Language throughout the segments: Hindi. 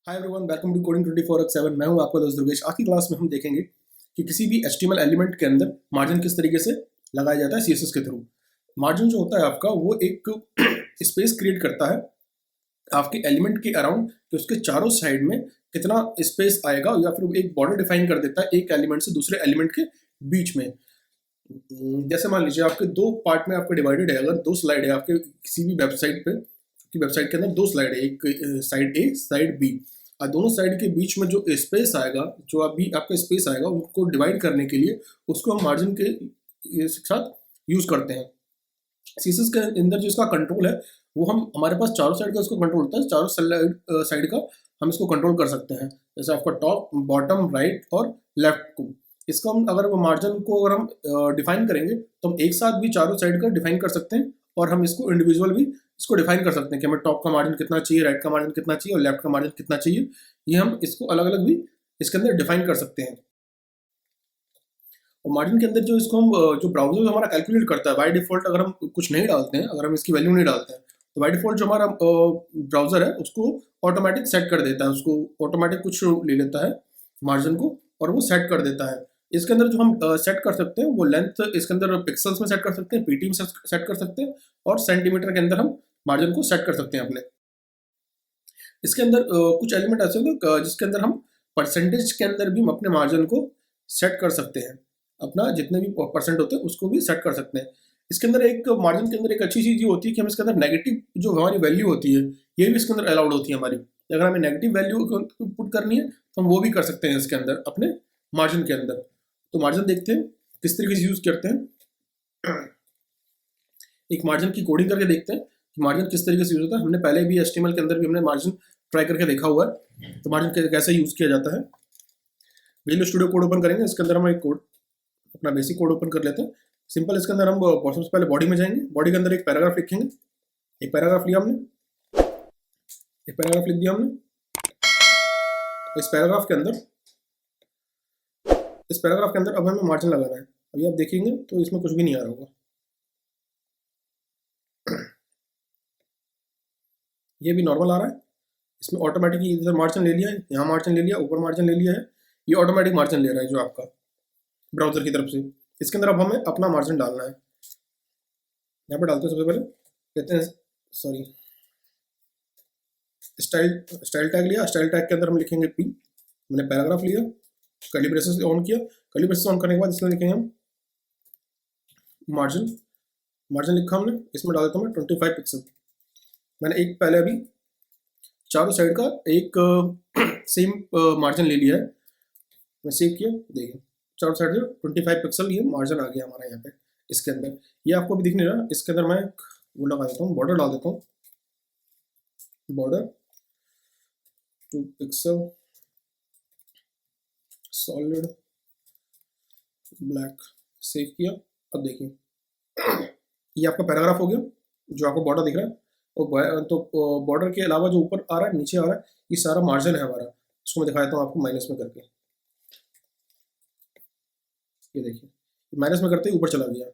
Hi everyone, welcome to coding 24x7। मैं हूं आपका दोस्त दुर्गेश। आज की क्लास में हम देखेंगे कि किसी भी HTML एलिमेंट के अंदर मार्जिन किस तरीके से लगाया जाता है CSS के थ्रू। मार्जिन जो होता है आपका वो एक स्पेस क्रिएट करता है आपके एलिमेंट के अराउंड कि उसके चारों साइड में कितना स्पेस आएगा, या फिर एक बॉर्डर डिफाइन कर देता है एक एलिमेंट से दूसरे एलिमेंट के बीच में। जैसे मान लीजिए आपके दो पार्ट में आपका डिवाइडेड है, अगर दो स्लाइड है आपके किसी भी वेबसाइट पे, की वेबसाइट के अंदर दो स्लाइड है, एक साइड ए साइड बी, और दोनों साइड के बीच में जो स्पेस आएगा, जो अभी आपका स्पेस आएगा उसको डिवाइड करने के लिए उसको हम मार्जिन के साथ यूज करते हैं। सीएसएस के अंदर जो इसका कंट्रोल है वो हम हमारे पास चारों साइड का इसको कंट्रोल होता है, चारों साइड का हम इसको कंट्रोल कर सकते हैं। जैसे आपका टॉप, बॉटम, राइट और लेफ्ट को, इसको हम अगर वो मार्जिन को अगर हम डिफाइन करेंगे तो हम एक साथ भी चारों साइड का डिफाइन कर सकते हैं, और हम इसको इंडिविजुअल भी इसको डिफाइन कर सकते हैं कि हमें टॉप का मार्जिन कितना चाहिए, राइट का मार्जिन कितना चाहिए और लेफ्ट का मार्जिन कितना चाहिए। ये हम इसको अलग अलग भी इसके अंदर डिफाइन कर सकते हैं। और मार्जिन के अंदर जो इसको हम जो ब्राउजर हमारा कैलकुलेट करता है बाय डिफॉल्ट, अगर हम कुछ नहीं डालते हैं, अगर हम इसकी वैल्यू नहीं डालते हैं, तो बाय डिफॉल्ट जो हमारा ब्राउजर है उसको ऑटोमेटिक सेट कर देता है, उसको ऑटोमेटिक कुछ ले लेता है मार्जिन को और वो सेट कर देता है। इसके अंदर जो हम सेट कर सकते हैं वो लेंथ इसके अंदर पिक्सल्स में सेट कर सकते हैं, पीटी में सेट कर सकते हैं, और सेंटीमीटर के अंदर हम मार्जिन को सेट कर सकते हैं अपने। इसके अंदर कुछ एलिमेंट ऐसे होंगे जिसके अंदर हम परसेंटेज के अंदर भी हम अपने मार्जिन को सेट कर सकते हैं, अपना जितने भी परसेंट होते हैं उसको भी सेट कर सकते हैं। इसके अंदर एक मार्जिन के अंदर एक अच्छी चीज़ ये होती है कि हम इसके अंदर नेगेटिव जो हमारी वैल्यू होती है ये भी इसके अंदर अलाउड होती है हमारी। अगर हमें नेगेटिव वैल्यू पुट करनी है तो हम वो भी कर सकते हैं इसके अंदर अपने मार्जिन के अंदर। तो मार्जिन देखते हैं किस तरीके से यूज़ करते हैं। एक मार्जिन की कोडिंग करके देखते हैं कि मार्जिन किस तरीके से यूज होता है। हमने पहले भी HTML के अंदर भी हमने मार्जिन ट्राई करके देखा हुआ है, तो मार्जिन कैसे यूज किया जाता है। विजुअल स्टूडियो कोड ओपन करेंगे, इसके अंदर हम एक कोड, अपना बेसिक कोड ओपन कर लेते हैं। सिंपल, इसके अंदर हम सबसे पहले बॉडी में जाएंगे, बॉडी के अंदर एक पैराग्राफ लिखेंगे। एक पैराग्राफ लिया हमने, एक पैराग्राफ लिख दिया हमने। इस पैराग्राफ के अंदर अब हमें मार्जिन लगाना है। अभी आप देखेंगे तो इसमें कुछ भी नहीं आ रहा होगा, ये भी नॉर्मल आ रहा है। इसमें ऑटोमेटिक इधर मार्जिन ले लिया है, यहाँ मार्जिन ले लिया, ऊपर मार्जिन ले लिया है, ये ऑटोमेटिक मार्जिन ले रहा है जो आपका ब्राउजर की तरफ से। इसके अंदर अब हमें अपना मार्जिन डालना है। यहाँ पे डालते हैं सबसे पहले, कहते हैं सॉरी, स्टाइल टैग लिया। स्टाइल टैग के अंदर हम लिखेंगे पी। मैंने पैराग्राफ लिया, कर्ली ब्रेसेस ऑन किया। कर्ली ब्रेसेस ऑन करने के बाद इसमें लिखेंगे हम मार्जिन। मार्जिन लिखा हमने, इसमें डाल देता हूँ मैं 25 पिक्सल। मैंने एक पहले अभी चारों साइड का एक सेम मार्जिन ले लिया है, मैं सेव किया। देखिए चारों साइड से 25 पिक्सल ये मार्जिन आ गया हमारा यहाँ पे इसके अंदर। ये आपको भी दिख नहीं रहा, इसके अंदर मैं वो लगा देता हूँ, बॉर्डर डाल देता हूँ, border 2 pixel solid black, save किया। अब देखिए ये आपका पैराग्राफ हो गया, जो आपको बॉर्डर दिख रहा है। और तो बॉर्डर के अलावा जो ऊपर आ रहा है, नीचे आ रहा है, ये सारा मार्जिन है हमारा। इसको मैं दिखा देता हूँ आपको माइनस में करके। ये देखिए माइनस में करते ही ऊपर चला गया।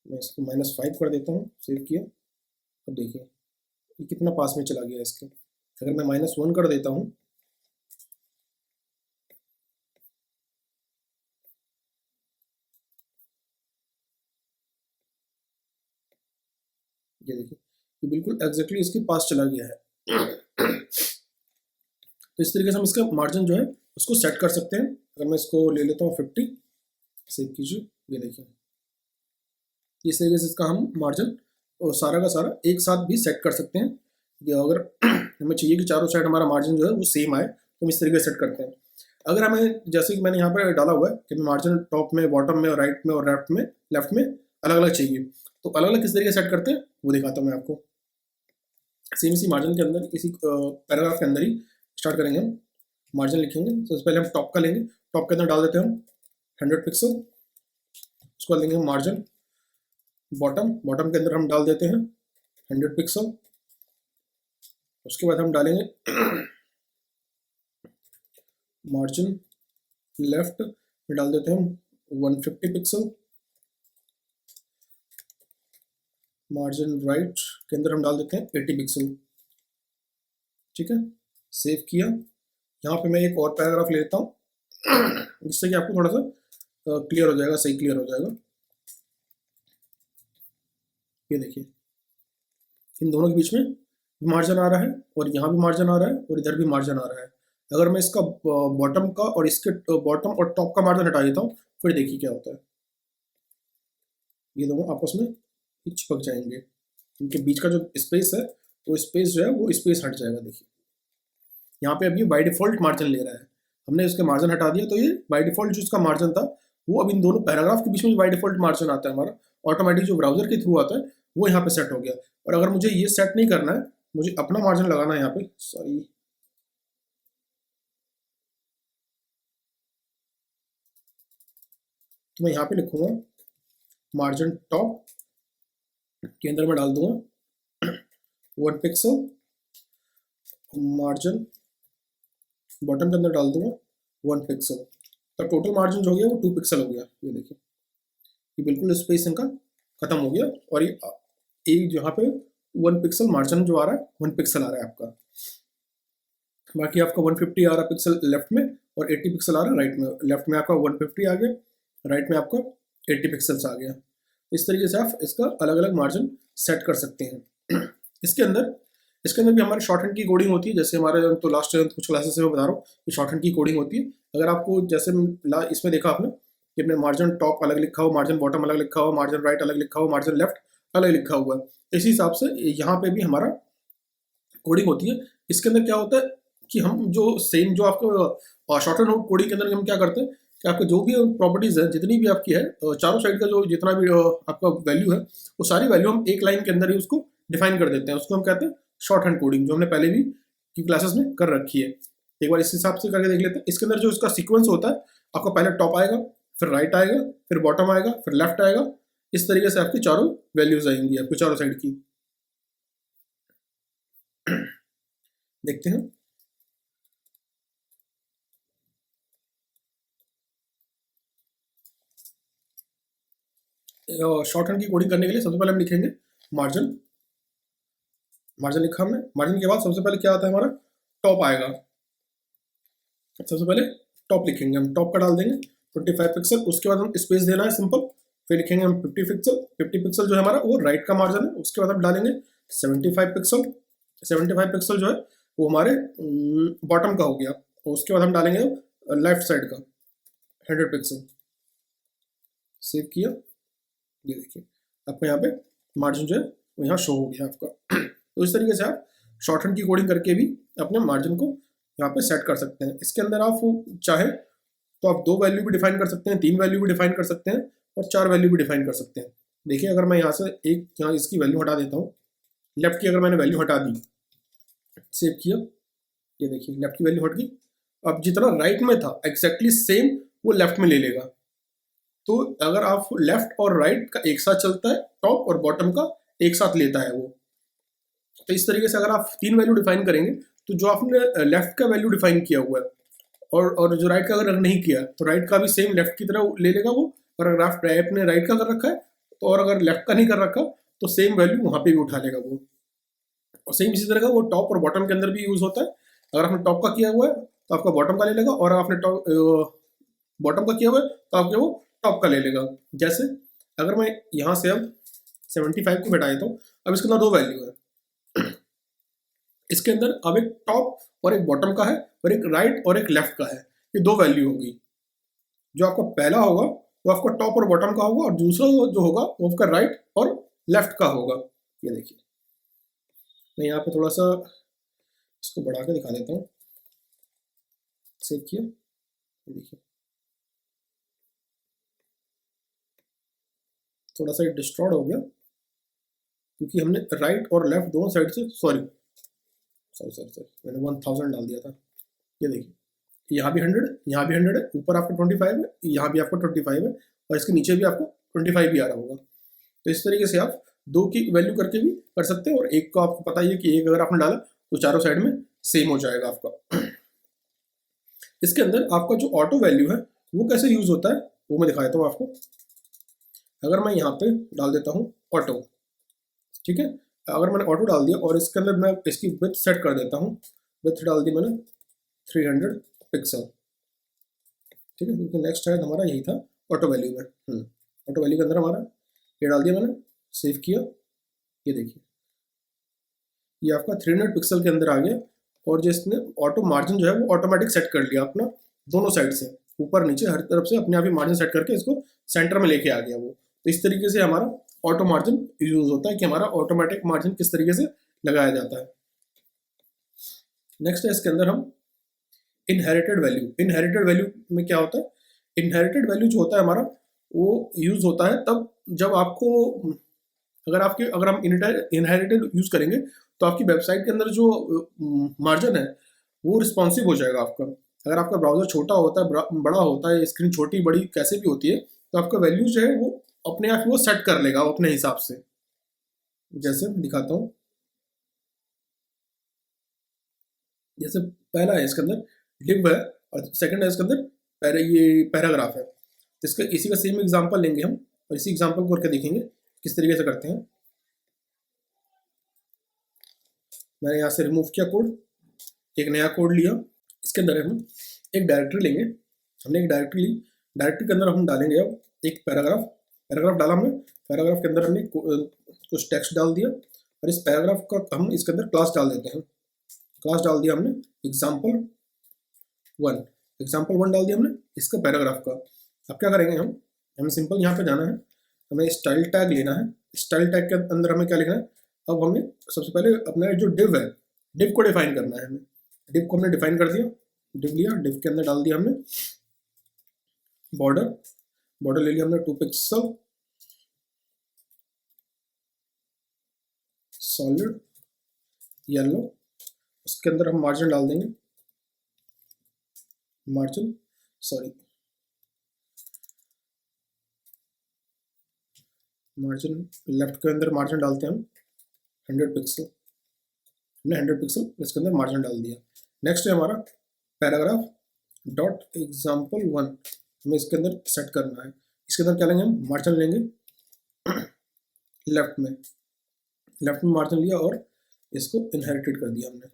मैं इसको -5 कर देता हूँ, सेव किया। अब देखिए ये कितना पास में चला गया इसके। अगर मैं -1 कर देता हूँ, ये देखिए ये बिल्कुल एग्जैक्टली इसके पास चला गया है। तो इस तरीके से हम इसका मार्जिन जो है उसको सेट कर सकते हैं। अगर मैं इसको ले लेता हूँ 50, सेव कीजिए। ये देखिए इस तरीके से इसका हम मार्जिन और सारा का सारा एक साथ भी सेट कर सकते हैं। या अगर हमें चाहिए कि चारों साइड हमारा मार्जिन जो है वो सेम आए, तो हम इस तरीके से सेट करते हैं। अगर हमें, जैसे कि मैंने यहाँ पर डाला हुआ है कि मार्जिन टॉप में, बॉटम में और राइट में और लेफ्ट में अलग अलग चाहिए, तो अलग अलग किस तरीके से सेट करते हैं वो दिखाता हूँ मैं आपको। सेम इसी मार्जिन के अंदर, इसी पैराग्राफ के अंदर ही स्टार्ट करेंगे हम। मार्जिन लिखेंगे तो सबसे पहले हम टॉप का लेंगे, टॉप के अंदर डाल देते हैं हम 100 पिक्सल। उसके बाद लेंगे मार्जिन बॉटम, बॉटम के अंदर हम डाल देते हैं 100 पिक्सल। उसके बाद हम डालेंगे मार्जिन लेफ्ट में डाल देते हैं हम 150 पिक्सल। मार्जिन राइट के अंदर हम डाल देते हैं 80 पिक्सल। ठीक है, सेव किया। यहाँ पे मैं एक और पैराग्राफ ले लेता हूँ जिससे कि आपको थोड़ा सा क्लियर हो जाएगा, सही क्लियर हो जाएगा। ये देखिए, इन दोनों के बीच में मार्जिन आ रहा है और यहाँ भी मार्जिन आ रहा है और इधर भी मार्जिन आ रहा है। अगर मैं इसका बॉटम का और इसके बॉटम और टॉप का मार्जिन हटा देता हूँ, फिर देखिए क्या होता है। ये दोनों आपस में चिपक जाएंगे, इनके बीच का जो स्पेस है वो स्पेस जो है वो स्पेस हट जाएगा। देखिए यहाँ पे अब ये बाय डिफॉल्ट मार्जिन ले रहा है, हमने इसके मार्जिन हटा दिया तो ये बाय डिफॉल्ट जो इसका मार्जिन था वो अब इन दोनों पैराग्राफ के बीच में बाय डिफॉल्ट मार्जिन आता है हमारा, ऑटोमेटिक जो ब्राउजर के थ्रू आता है वो यहाँ पे सेट हो गया। और अगर मुझे ये सेट नहीं करना है, मुझे अपना मार्जिन लगाना है यहाँ पे, सॉरी तो मैं यहाँ पे लिखूंगा मार्जिन टॉप के अंदर मैं डाल दूंगा 1 पिक्सल, मार्जिन बॉटम के अंदर डाल दूंगा 1 पिक्सल, तो टोटल मार्जिन जो हो गया वो 2 पिक्सल हो गया। ये देखिए ये बिल्कुल स्पेस इनका खत्म हो गया और ये यहाँ पे 1 पिक्सल मार्जिन जो आ रहा है 1 पिक्सल आ रहा है आपका। बाकी आपका 150 आ रहा है पिक्सल लेफ्ट में और 80 पिक्सल आ रहा है राइट में। लेफ्ट में आपका 150 आ गया, राइट में आपका 80 पिक्सल्स आ गया। इस तरीके से आप इसका अलग अलग मार्जिन सेट कर सकते हैं। इसके अंदर भी हमारे शॉर्ट हैंड की कोडिंग होती है, जैसे हमारे तो लास्ट कुछ क्लासेस से मैं बता रहा हूँ कि शॉर्ट हैंड की कोडिंग होती है। अगर आपको जैसे इसमें देखा आपने कि अपने मार्जिन टॉप अलग लिखा हो, मार्जिन बॉटम अलग लिखा हो, मार्जिन राइट अलग लिखा हो, मार्जिन लेफ्ट अलग लिखा हुआ है, इसी हिसाब से यहाँ पे भी हमारा कोडिंग होती है। इसके अंदर क्या होता है कि हम जो सेम जो आपको शॉर्ट हैंड कोडिंग के अंदर हम क्या करते हैं कि आपको जो भी प्रॉपर्टीज है जितनी भी आपकी है, चारों साइड का जो जितना भी आपका वैल्यू है वो सारी वैल्यू हम एक लाइन के अंदर ही उसको डिफाइन कर देते हैं। उसको हम कहते हैं शॉर्ट हैंड कोडिंग, जो हमने पहले भी की क्लासेस में कर रखी है। एक बार इस हिसाब से करके देख लेते हैं। इसके अंदर जो इसका सीक्वेंस होता है, आपका पहले टॉप आएगा, फिर राइट आएगा, फिर बॉटम आएगा, फिर लेफ्ट आएगा। इस तरीके से आपकी चारों वैल्यूज आएंगी आपकी चारों साइड की। देखते हैं। शॉर्ट हैंड की कोडिंग करने के लिए सबसे पहले हम लिखेंगे मार्जिन। मार्जिन लिखा हमने, मार्जिन के बाद सबसे पहले क्या आता है हमारा टॉप आएगा। सबसे पहले टॉप लिखेंगे हम, टॉप का डाल देंगे 25 पिक्सल। उसके बाद हम स्पेस देना है सिंपल, फिर लिखेंगे हम 50 पिक्सल। 50 पिक्सल जो है हमारा वो राइट का मार्जिन है। उसके बाद हम डालेंगे 75 पिक्सल। 75 पिक्सल जो है वो हमारे बॉटम का हो गया। और उसके बाद हम डालेंगे लेफ्ट साइड का 100 पिक्सल। सेव किया, ये देखिए आपको यहाँ पे मार्जिन जो है वो यहाँ शो हो गया आपका। तो इस तरीके से आप शॉर्ट हैंड की कोडिंग करके भी अपने मार्जिन को यहाँ पे सेट कर सकते हैं। इसके अंदर आप चाहे तो आप 2 वैल्यू भी डिफाइन कर सकते हैं, 3 वैल्यू भी डिफाइन कर सकते हैं और 4 वैल्यू भी डिफाइन कर सकते हैं। देखिए अगर मैं यहाँ से यहाँ इसकी वैल्यू हटा देता हूँ, लेफ्ट की अगर मैंने वैल्यू हटा दी, सेव किया, ये देखिए लेफ्ट की वैल्यू हट गई। अब जितना राइट में था एग्जैक्टली सेम वो लेफ्ट में ले लेगा। तो अगर आप लेफ्ट और राइट का एक साथ चलता है, टॉप और बॉटम का एक साथ लेता है वो। तो इस तरीके से अगर आप 3 वैल्यू डिफाइन करेंगे तो जो आपने लेफ्ट का वैल्यू डिफाइन किया हुआ है और जो राइट का अगर नहीं किया तो राइट का भी सेम लेफ्ट की तरह ले लेगा वो। और अगर आपने राइट का कर रखा है तो, और अगर लेफ्ट का नहीं कर रखा तो सेम वैल्यू वहाँ पे भी उठा लेगा वो। और सेम इसी तरह का वो टॉप और बॉटम के अंदर भी यूज होता है। अगर आपने टॉप का किया हुआ है तो आपका बॉटम का ले लेगा, और आपने बॉटम का किया हुआ है तो आपके वो टॉप का ले लेगा। जैसे अगर मैं यहाँ से अब 75 को बैठा देता हूँ, अब इसके अंदर 2 वैल्यू है। इसके अंदर अब एक टॉप और एक बॉटम का है और एक राइट और एक लेफ्ट का है। ये 2 वैल्यू होगी। जो आपका पहला होगा वो आपका टॉप और बॉटम का होगा और दूसरा जो होगा वो आपका राइट और लेफ्ट का होगा। ये देखिए मैं यहाँ पे थोड़ा सा इसको बढ़ा के दिखा देता हूँ। सेव किया, देखिए थोड़ा सा डिस्ट्रॉर्ड हो गया क्योंकि हमने राइट और लेफ्ट दोनों साइड से सॉरी मैंने 1000 डाल दिया था। ये देखिए यहाँ भी 100, यहाँ भी 100 है, ऊपर आपका 25 है, यहाँ भी आपका 25 है और इसके नीचे भी आपको 25 भी आ रहा होगा। तो इस तरीके से आप 2 की वैल्यू करके भी कर सकते हैं और एक को आपको पता ही है कि एक अगर आपने डाला तो चारों साइड में सेम हो जाएगा आपका। इसके अंदर आपका जो ऑटो वैल्यू है वो कैसे यूज होता है वो मैं दिखा देता हूँ आपको। अगर मैं यहाँ पे डाल देता हूँ ऑटो, ठीक है, अगर मैंने ऑटो डाल दिया और इसके अंदर मैं इसकी विड्थ सेट कर देता हूँ विथ डाल दी मैंने 300 पिक्सल, ठीक है, क्योंकि नेक्स्ट है हमारा यही था ऑटो वैल्यू में। ऑटो वैल्यू के अंदर हमारा ये डाल दिया मैंने, सेव किया, ये देखिए ये आपका 300 पिक्सल के अंदर आ गया। और जिसने ऑटो मार्जिन जो है वो ऑटोमेटिक सेट कर लिया अपना, दोनों साइड से ऊपर नीचे हर तरफ से अपने आप ही मार्जिन सेट करके इसको सेंटर में लेके आ गया वो। तो इस तरीके से हमारा ऑटो मार्जिन यूज होता है कि हमारा ऑटोमेटिक मार्जिन किस तरीके से लगाया जाता है। नेक्स्ट है इसके अंदर हम इनहेरिटेड वैल्यू। इनहेरिटेड वैल्यू में क्या होता है, इनहेरिटेड वैल्यू जो होता है हमारा वो यूज होता है तब जब आपको, अगर हम इनहेरिटेड यूज करेंगे तो आपकी वेबसाइट के अंदर जो मार्जिन है वो रिस्पॉन्सिव हो जाएगा आपका। अगर आपका ब्राउजर छोटा होता है, बड़ा होता है, स्क्रीन छोटी बड़ी कैसे भी होती है, तो आपका वैल्यू जो है वो अपने आप वो सेट कर लेगा अपने हिसाब से। जैसे दिखाता हूँ, जैसे पहला है इसके अंदर डिव है और सेकंड है इसके अंदर ये पैराग्राफ है। तो इसका इसी का सेम एग्जांपल लेंगे हम और इसी एग्जांपल को करके देखेंगे किस तरीके से करते हैं। मैंने यहाँ से रिमूव किया कोड, एक नया कोड लिया, इसके अंदर हम एक डायरेक्टरी लेंगे। हमने एक डायरेक्टरी ली, डायरेक्टरी के अंदर हम डालेंगे अब एक पैराग्राफ डाला हमने। पैराग्राफ के अंदर हमने कुछ टेक्स्ट डाल दिया और इस पैराग्राफ का हम इसके अंदर क्लास डाल देते हैं। क्लास डाल दिया हमने एग्जाम्पल वन डाल दिया हमने इसका पैराग्राफ का। अब क्या करेंगे हमें सिंपल यहाँ पे जाना है, हमें स्टाइल टैग लेना है। स्टाइल टैग के अंदर हमें क्या लिखना है, अब हमें सबसे पहले अपना जो डिव है, डिव को डिफाइन करना है हमें। डिव को हमने डिफाइन कर दिया, डिव लिया, डिव के अंदर डाल दिया हमने बॉर्डर ले लिया हमने 2 पिक्सल सॉलिड येलो। उसके अंदर हम मार्जिन डाल देंगे, मार्जिन लेफ्ट के अंदर मार्जिन डालते हैं हम 100 पिक्सल। हमने 100 पिक्सल इसके अंदर मार्जिन डाल दिया। नेक्स्ट है हमारा पैराग्राफ डॉट एग्जाम्पल 1, हमें इसके अंदर सेट करना है। इसके अंदर क्या लेंगे हम, मार्जिन लेंगे लेफ्ट में मार्जिन लिया और इसको इनहेरिटेड कर दिया हमने,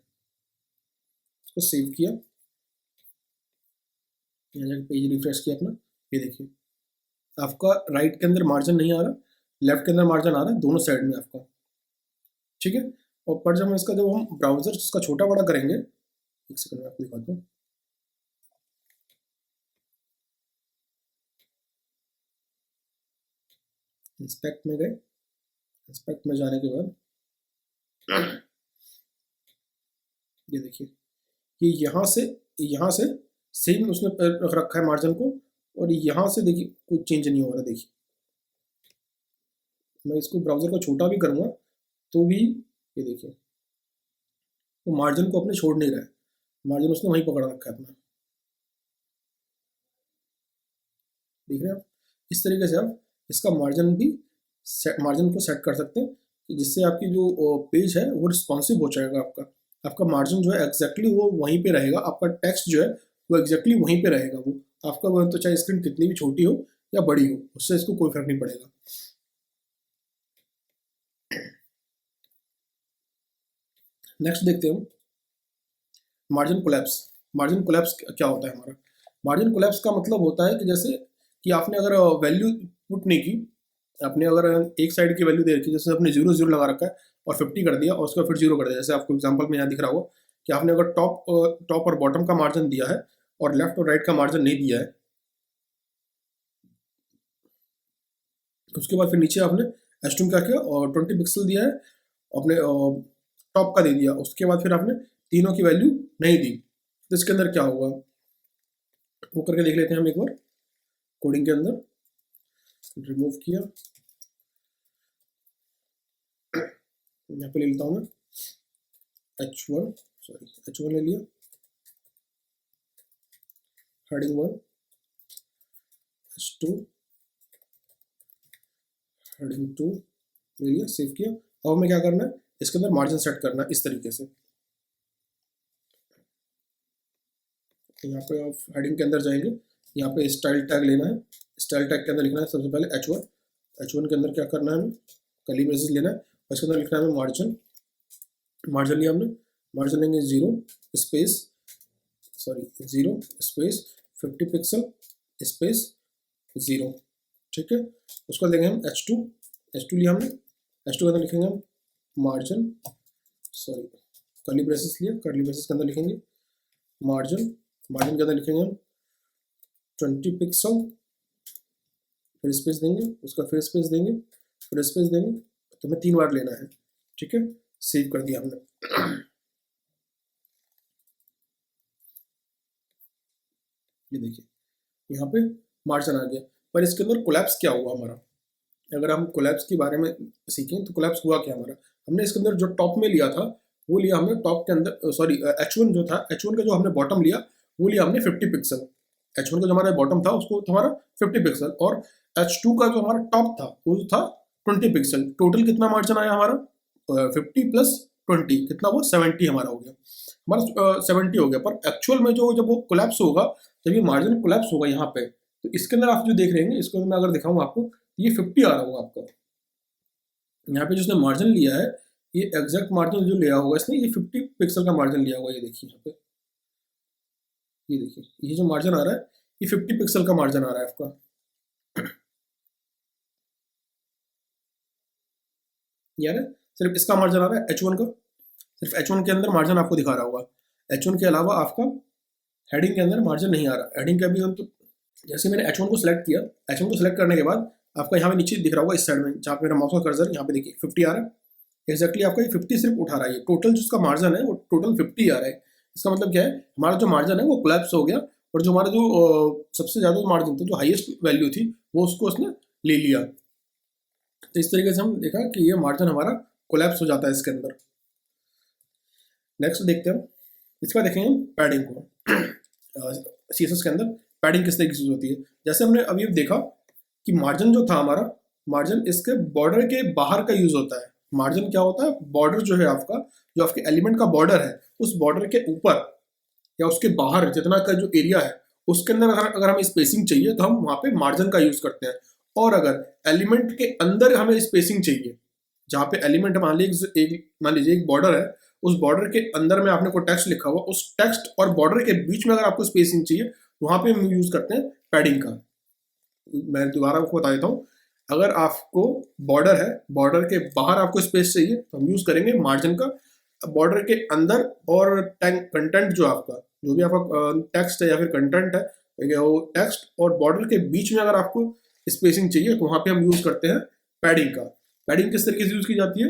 इसको सेव किया, यहाँ जाकर पेज रिफ्रेश किया अपना। ये देखिए आपका राइट के अंदर मार्जिन नहीं आ रहा, लेफ्ट के अंदर मार्जिन आ रहा है, दोनों साइड में आपका, ठीक है। और पर जब हम इसका जब हम ब्राउजर इसका छोटा बड़ा करेंगे, एक सेकंड में आपको दिखाता हूँ। इंस्पेक्ट में गए, इंस्पेक्ट में जाने के बाद ये देखिए ये यहाँ से सेम उसने रख रखा है मार्जिन को, और यहाँ से देखिए कुछ चेंज नहीं हो रहा। देखिए मैं इसको ब्राउजर को छोटा भी करूँगा तो भी ये देखिए वो मार्जिन को अपने छोड़ नहीं रहा है, मार्जिन उसने वहीं पकड़ रखा है अपना। देख रहे हैं आप, इस तरीके से आप इसका मार्जिन को सेट कर सकते हैं कि जिससे आपकी जो पेज है वो रिस्पॉन्सिव हो जाएगा। आपका मार्जिन जो है एग्जैक्टली वो वहीं पे रहेगा, आपका टेक्स्ट जो है वो एग्जैक्टली वहीं पे रहेगा। वो आपका वो तो चाहे स्क्रीन कितनी भी छोटी हो या बड़ी हो, उससे इसको कोई फर्क नहीं पड़ेगा। नेक्स्ट देखते हैं मार्जिन कोलैप्स। मार्जिन कोलैप्स क्या होता है हमारा, मार्जिन कोलैप्स का मतलब होता है कि जैसे कि आपने अगर वैल्यू पुट नहीं की, आपने अगर एक साइड की वैल्यू दे रखी, जैसे आपने 0 लगा रखा है और 50 कर दिया और उसका फिर 0 कर दिया, जैसे आपको एग्जांपल में यहाँ दिख रहा होगा कि आपने अगर टॉप और बॉटम का मार्जिन दिया है और लेफ्ट और राइट का मार्जिन नहीं दिया है, उसके बाद फिर नीचे आपने एस्ट्यूम क्या किया और 20 पिक्सल दिया है, अपने टॉप का दे दिया, उसके बाद फिर आपने तीनों की वैल्यू नहीं दी, तो इसके अंदर क्या होगा वो करके देख लेते हैं हम एक बार। कोडिंग के अंदर रिमूव किया, यहाँ पे ले लेता हूँ मैं H1 ले लिया, हेडिंग 1, H2, हेडिंग 2 ले लिया, सेव किया। अब हमें क्या करना है, इसके अंदर मार्जिन सेट करना है इस तरीके से। यहाँ पे आप हेडिंग के अंदर जाएंगे, यहाँ पे स्टाइल टैग लेना है, स्टाइल टैग के अंदर लिखना है सबसे पहले H1 के अंदर क्या करना है हमें, कर्ली ब्रेसेस लेना है और इसके अंदर लिखना है हमें मार्जिन लिया हमने, मार्जिन लेंगे 0 स्पेस 0 स्पेस 50 पिक्सल स्पेस 0, ठीक है। उसको देंगे हम H2 लिया हमने, H2 के अंदर लिखेंगे हम मार्जिन, कर्ली ब्रेसेस लिया, कर्ली ब्रेसेस के अंदर लिखेंगे मार्जिन के अंदर लिखेंगे हम 20 पिक्सल, फिर स्पेस देंगे, उसका फिर स्पेस देंगे, फिर स्पेस देंगे, तो हमें 3 बार लेना है, ठीक है। सेव कर दिया हमने। ये देखिए यहाँ पे मार्जिन आ गया, पर इसके अंदर कोलैप्स क्या हुआ हमारा, अगर हम कोलैप्स के बारे में सीखें तो कोलैप्स हुआ क्या हमारा। हमने इसके अंदर जो टॉप में लिया था वो लिया हमने टॉप के अंदर, H1 जो था, H1 का जो हमने बॉटम लिया वो लिया हमने 50 पिक्सल। H1 का जो हमारा बॉटम था उसको था हमारा 50 पिक्सल, और H2 का जो हमारा टॉप था वो था 20 पिक्सल। टोटल कितना मार्जिन आया हमारा, 50 प्लस 20 कितना, वो 70 हमारा हो गया, हमारा 70 हो गया। पर एक्चुअल में जो जब वो कोलैप्स होगा, जब ये मार्जिन कोलैप्स होगा यहाँ पे, तो इसके अंदर आप जो देख रहे हैं, इसको मैं अगर दिखाऊँ आपको, ये 50 आ रहा होगा आपका। यहाँ पे जिसने मार्जिन लिया है, ये एग्जैक्ट मार्जिन जो लिया होगा इसने, ये 50 पिक्सल का मार्जिन लिया होगा। ये देखिए यहाँ पे, ये देखिए ये जो मार्जिन आ रहा है ये 50 पिक्सल का मार्जिन आ रहा है आपका। यार सिर्फ इसका मार्जिन आ रहा है H1 का, सिर्फ H1 के अंदर मार्जिन आपको दिखा रहा होगा। H1 के अलावा आपका हेडिंग के अंदर मार्जिन नहीं आ रहा। हेडिंग का भी हम तो जैसे मैंने H1 को सिलेक्ट किया, H1 को सिलेक्ट करने के बाद आपका यहाँ पे नीचे दिख रहा होगा इस साइड में, जहाँ पे मेरा माउस का कर्सर, यहाँ पे देखिए 50 आ रहा है। एक्जैक्टली आपका ये 50 सिर्फ उठा रहा है, टोटल जिसका मार्जिन है वो टोटल 50 आ रहा है। इसका मतलब क्या है, हमारा जो मार्जिन है वो कोलैप्स हो गया, और जो हमारा जो सबसे ज़्यादा मार्जिन था, जो हाईएस्ट वैल्यू थी, वो उसको उसने ले लिया। तो इस तरीके से हम देखा कि ये मार्जिन हमारा कोलैप्स हो जाता है इसके अंदर। नेक्स्ट देखते हैं हम, इसके बाद देखेंगे हम पैडिंग को। CSS के अंदर पैडिंग किस तरीके से यूज होती है। जैसे हमने अभी देखा कि मार्जिन जो था हमारा, मार्जिन इसके बॉर्डर के बाहर का यूज होता है। मार्जिन क्या होता है, बॉर्डर जो है आपका, जो आपके एलिमेंट का बॉर्डर है, उस बॉर्डर के ऊपर या उसके बाहर जितना का जो एरिया है, उसके अंदर अगर हमें स्पेसिंग चाहिए तो हम वहाँ पे मार्जिन का यूज करते हैं। और अगर एलिमेंट के अंदर हमें स्पेसिंग चाहिए, जहाँ पे एलिमेंट मान लीजिए एक बॉर्डर है, उस बॉर्डर के अंदर में आपने कोई टेक्स्ट लिखा हुआ, उस टेक्स्ट और बॉर्डर के बीच में अगर आपको स्पेसिंग चाहिए, तो वहाँ पे हम यूज करते हैं पैडिंग का। मैं दोबारा आपको बता देता हूँ, अगर आपको बॉर्डर है, बॉर्डर के बाहर आपको स्पेस चाहिए, तो हम यूज करेंगे मार्जिन का। बॉर्डर के अंदर और कंटेंट जो आपका, जो भी आपका टेक्स्ट है या फिर कंटेंट है, वो टेक्स्ट और बॉर्डर के बीच में अगर आपको स्पेसिंग चाहिए, तो वहाँ पे हम यूज करते हैं पैडिंग का। पैडिंग किस तरीके से यूज की जाती है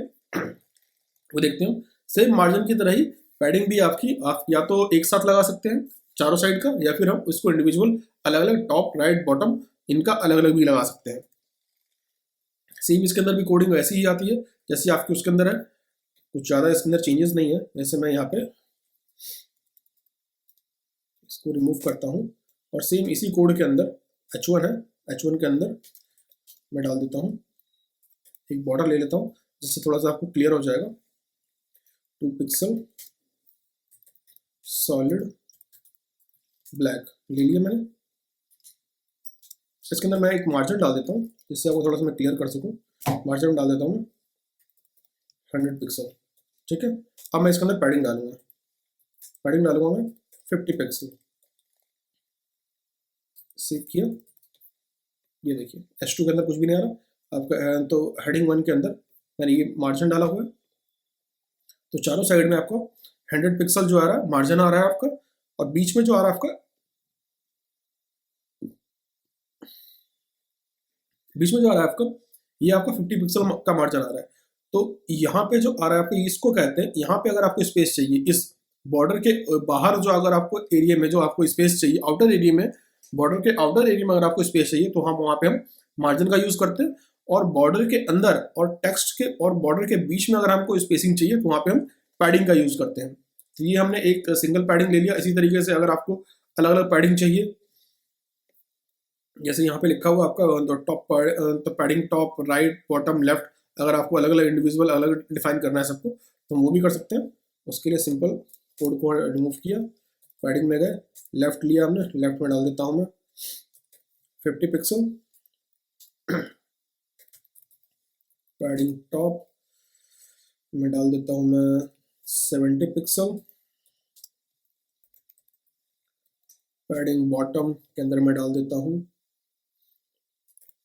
वो देखते हैं। सेम मार्जिन की तरह ही पैडिंग भी आपकी, आप या तो एक साथ लगा सकते हैं चारों साइड का, या फिर हम इसको इंडिविजुअल अलग अलग टॉप राइट बॉटम इनका अलग अलग भी लगा सकते हैं। सेम इसके अंदर भी कोडिंग वैसी ही आती है जैसे आपके उसके अंदर है, कुछ ज़्यादा इसके अंदर चेंजेस नहीं है। जैसे मैं यहाँ पे इसको रिमूव करता हूँ, और सेम इसी कोड के अंदर H1 है, H1 के अंदर मैं डाल देता हूँ, एक बॉर्डर ले लेता हूँ जिससे थोड़ा सा आपको क्लियर हो जाएगा। 2 पिक्सल सॉलिड ब्लैक ले लिया मैंने। इसके अंदर मैं एक मार्जिन डाल देता हूँ जिससे आपको थोड़ा सा मैं क्लियर कर सकूँ। मार्जिन डाल देता हूँ 100 पिक्सल, ठीक है। अब मैं इसके अंदर पैडिंग डालूंगा, पैडिंग डालूंगा मैं 50 पिक्सल। सेव किया, ये देखिए H2 के अंदर कुछ भी नहीं आ रहा आपका। तो हेडिंग 1 के अंदर मैंने ये मार्जिन डाला हुआ है, तो चारों साइड में आपको 100 पिक्सल जो आ रहा है मार्जिन आ रहा है आपका, और बीच में जो आ रहा है आपका, बीच में जो आ रहा है आपका, ये आपका 50 पिक्सल का मार्जिन आ रहा है। तो यहाँ पे जो आ रहा है आपको, इसको कहते हैं, यहाँ पे अगर आपको स्पेस चाहिए, इस बॉर्डर के बाहर जो अगर आपको एरिया में जो आपको स्पेस चाहिए, आउटर एरिया में, बॉर्डर के आउटर एरिया में अगर आपको स्पेस चाहिए, तो हम वहाँ पे हम मार्जिन का यूज करते हैं। और बॉर्डर के अंदर और टेक्स्ट के और बॉर्डर के बीच में अगर हमको स्पेसिंग चाहिए, तो वहाँ पे हम पैडिंग का यूज करते हैं। तो ये हमने एक सिंगल पैडिंग ले लिया। इसी तरीके से अगर आपको अलग अलग पैडिंग चाहिए, जैसे यहाँ पे लिखा हुआ आपका टॉप, तो padding top right bottom left, अगर आपको अलग अलग इंडिविजुअल अलग डिफाइन करना है सबको, तो वो भी कर सकते हैं। उसके लिए सिंपल कोड को रिमूव किया, पैडिंग में गए, लेफ्ट लिया हमने, लेफ्ट में डाल देता हूँ मैं 50 पिक्सल, पैडिंग टॉप में डाल देता हूँ मैं 70 पिक्सल। पैडिंग बॉटम के अंदर मैं डाल देता हूँ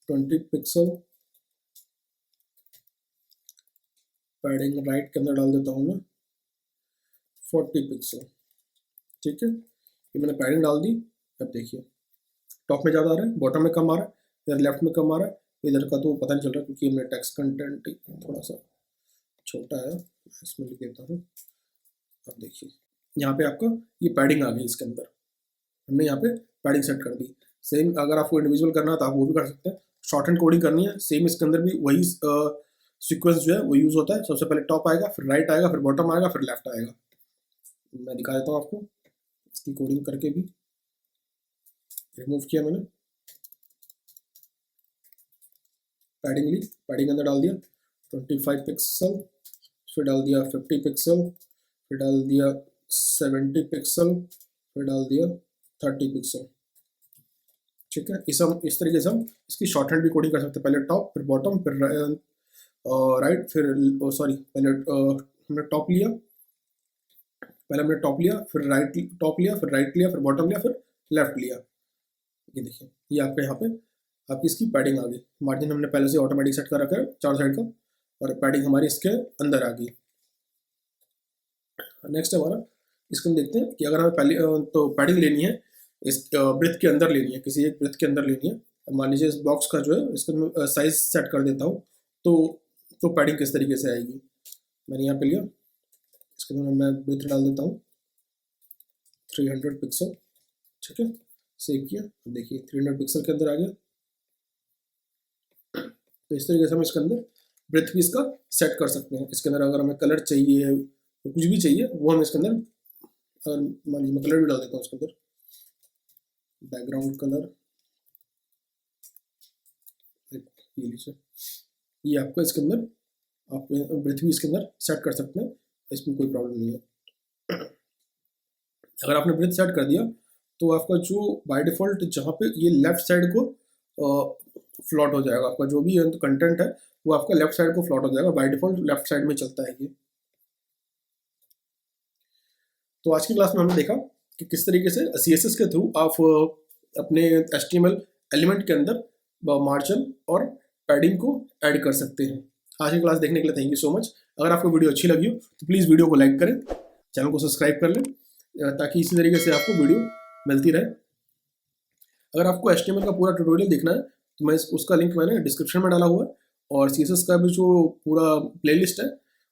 20 पिक्सल। पैडिंग राइट के अंदर डाल देता हूँ मैं 40 पिक्सल। ठीक है, ये मैंने पैडिंग डाल दी। अब देखिए टॉप में ज़्यादा आ रहा है, बॉटम में कम आ रहा है, इधर लेफ्ट में कम आ रहा है, इधर का तो पता नहीं चल रहा क्योंकि हमने टेक्स्ट कंटेंट थोड़ा सा छोटा है, इसमें लिख देता हूँ। अब देखिए यहाँ पे आपका ये पैडिंग आ गई, इसके अंदर हमने यहाँ पे पैडिंग सेट कर दी। सेम अगर आपको इंडिविजुअल करना है तो आप वो भी कर सकते हैं। शॉर्ट हैंड कोडिंग करनी है, सेम इसके अंदर भी वही सीक्वेंस जो है वो यूज़ होता है। सबसे पहले टॉप आएगा, फिर राइट आएगा, फिर बॉटम आएगा, फिर लेफ्ट आएगा। मैं दिखा देता हूँ आपको इसकी कोडिंग करके भी। रिमूव किया मैंने, पैडिंग ली, पैडिंग अंदर डाल दिया 25 पिक्सल, फिर डाल दिया 50 पिक्सल, फिर डाल दिया 70 पिक्सल, फिर डाल दिया 30 पिक्सल। ठीक है, इस तरीके से हम इसकी शॉर्ट हैंड भी कोडिंग कर सकते हैं। पहले टॉप, फिर बॉटम, फिर राइट, फिर सॉरी पहले हमने टॉप लिया, पहले हमने टॉप लिया, फिर राइट, टॉप लिया, फिर राइट लिया, फिर बॉटम लिया, फिर लेफ्ट लिया। ये देखिए ये आपका यहाँ पे आपकी इसकी पैडिंग आ गई। मार्जिन हमने पहले से ऑटोमेटिक सेट कर रखा है चार साइड का, और पैडिंग हमारी इसके अंदर आ गई। नेक्स्ट हमारा इसको देखते हैं कि अगर हमें पहले तो पैडिंग लेनी है इस ब्रेथ के अंदर लेनी है, किसी एक ब्रेथ के अंदर लेनी है। मान लीजिए इस बॉक्स का जो है इसका मैं साइज सेट कर देता हूँ, तो पैडिंग किस तरीके से आएगी। मैंने यहाँ पे लिया, इसके अंदर मैं ब्रेथ डाल देता हूँ 300 पिक्सल। ठीक है, सेव किया। अब देखिए 300 पिक्सल के अंदर आ गया। तो इस तरीके से हम इसके अंदर ब्रेथ भी इसका सेट कर सकते हैं। इसके अंदर अगर हमें कलर चाहिए, कुछ भी चाहिए, वो हम इसके अंदर, अगर मान लीजिए मैं कलर भी डाल देता हूँ इसके अंदर, बैकग्राउंड कलर ये लीजिए, ये आपको इसके अंदर आप ब्रेथ भी इसके अंदर सेट कर सकते हैं, इसमें कोई प्रॉब्लम नहीं है। अगर आपने ब्रेथ सेट कर दिया तो आपका जो बाय डिफ़ॉल्ट जहाँ पे ये लेफ्ट साइड को फ्लॉट हो जाएगा, आपका जो भी कंटेंट है वो आपका लेफ्ट साइड को फ्लॉट हो जाएगा। बाय डिफ़ॉल्ट लेफ्ट साइड में चलता है ये। तो आज की क्लास में हमने देखा कि किस तरीके से CSS के थ्रू आप अपने HTML एलिमेंट के अंदर मार्जिन और पैडिंग को ऐड कर सकते हैं। आज की क्लास देखने के लिए थैंक यू सो मच। अगर आपको वीडियो अच्छी लगी हो तो प्लीज़ वीडियो को लाइक करें, चैनल को सब्सक्राइब कर लें, ताकि इसी तरीके से आपको वीडियो मिलती रहे। अगर आपको HTML का पूरा ट्यूटोरियल देखना है तो मैं उसका लिंक मैंने डिस्क्रिप्शन में डाला हुआ है, और CSS का भी जो पूरा प्लेलिस्ट है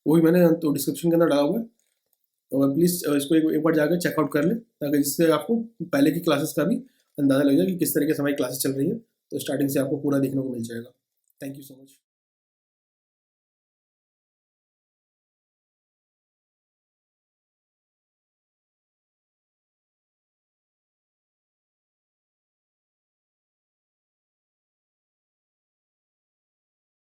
वो भी मैंने तो डिस्क्रिप्शन के अंदर डाला हुआ है। तो प्लीज़ इसको एक बार जाकर चेकआउट कर लें, ताकि जिससे आपको पहले की क्लासेस का भी अंदाज़ा लग जाए कि किस तरीके से हमारी क्लासेस चल रही है। तो स्टार्टिंग से आपको पूरा देखने को मिल जाएगा। Thank you so much.